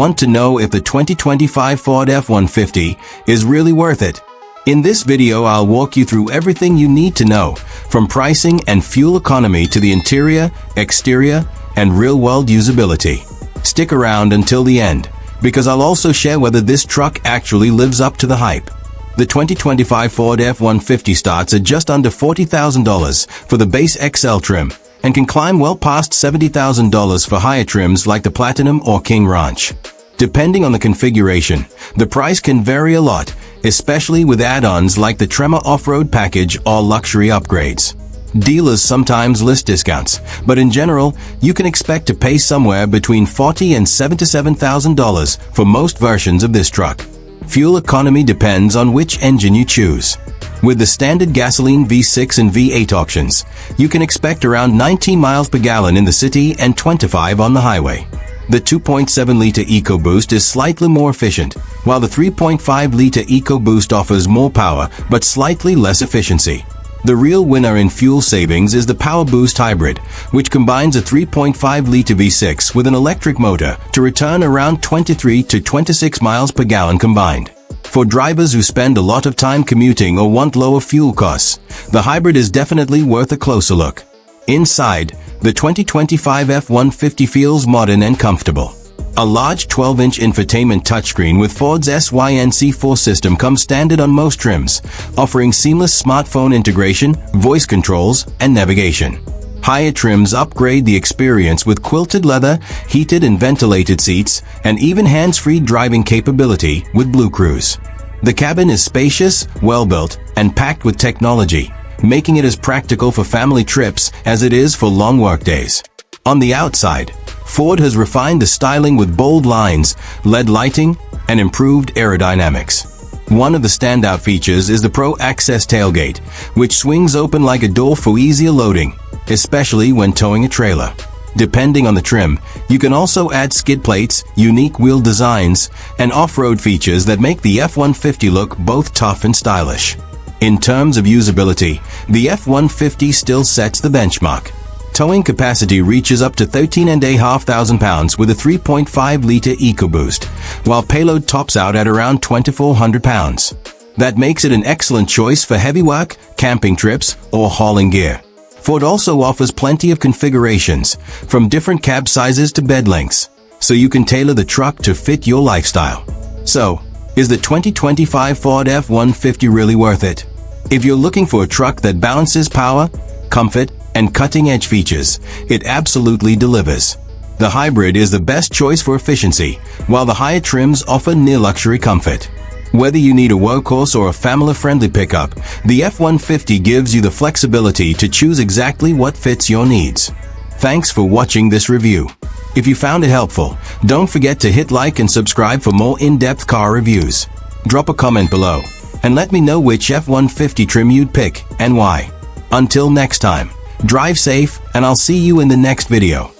Want to know if the 2025 Ford F-150 is really worth it? In this video, I'll walk you through everything you need to know, from pricing and fuel economy to the interior, exterior, and real-world usability. Stick around until the end, because I'll also share whether this truck actually lives up to the hype. The 2025 Ford F-150 starts at just under $40,000 for the base XL trim and can climb well past $70,000 for higher trims like the Platinum or King Ranch. Depending on the configuration, the price can vary a lot, especially with add-ons like the Tremor Off-Road Package or luxury upgrades. Dealers sometimes list discounts, but in general, you can expect to pay somewhere between $40,000 and $77,000 for most versions of this truck. Fuel economy depends on which engine you choose. With the standard gasoline V6 and V8 options, you can expect around 19 miles per gallon in the city and 25 on the highway. The 2.7-liter EcoBoost is slightly more efficient, while the 3.5-liter EcoBoost offers more power but slightly less efficiency. The real winner in fuel savings is the PowerBoost Hybrid, which combines a 3.5-liter V6 with an electric motor to return around 23 to 26 miles per gallon combined. For drivers who spend a lot of time commuting or want lower fuel costs, the hybrid is definitely worth a closer look. Inside, the 2025 F-150 feels modern and comfortable. A large 12-inch infotainment touchscreen with Ford's SYNC4 system comes standard on most trims, offering seamless smartphone integration, voice controls, and navigation. Higher trims upgrade the experience with quilted leather, heated and ventilated seats, and even hands-free driving capability with Blue Cruise. The cabin is spacious, well-built, and packed with technology, making it as practical for family trips as it is for long workdays. On the outside, Ford has refined the styling with bold lines, LED lighting, and improved aerodynamics. One of the standout features is the Pro Access Tailgate, which swings open like a door for easier loading, especially when towing a trailer. Depending on the trim, you can also add skid plates, unique wheel designs, and off-road features that make the F-150 look both tough and stylish. In terms of usability, the F-150 still sets the benchmark. Towing capacity reaches up to 13,500 pounds with a 3.5-liter EcoBoost, while payload tops out at around 2,400 pounds. That makes it an excellent choice for heavy work, camping trips, or hauling gear. Ford also offers plenty of configurations, from different cab sizes to bed lengths, so you can tailor the truck to fit your lifestyle. So, is the 2025 Ford F-150 really worth it? If you're looking for a truck that balances power, comfort, and cutting-edge features, it absolutely delivers. The hybrid is the best choice for efficiency, while the higher trims offer near-luxury comfort. Whether you need a workhorse or a family-friendly pickup, the F-150 gives you the flexibility to choose exactly what fits your needs. Thanks for watching this review. If you found it helpful, don't forget to hit like and subscribe for more in-depth car reviews. Drop a comment below, and let me know which F-150 trim you'd pick and why. Until next time, drive safe, and I'll see you in the next video.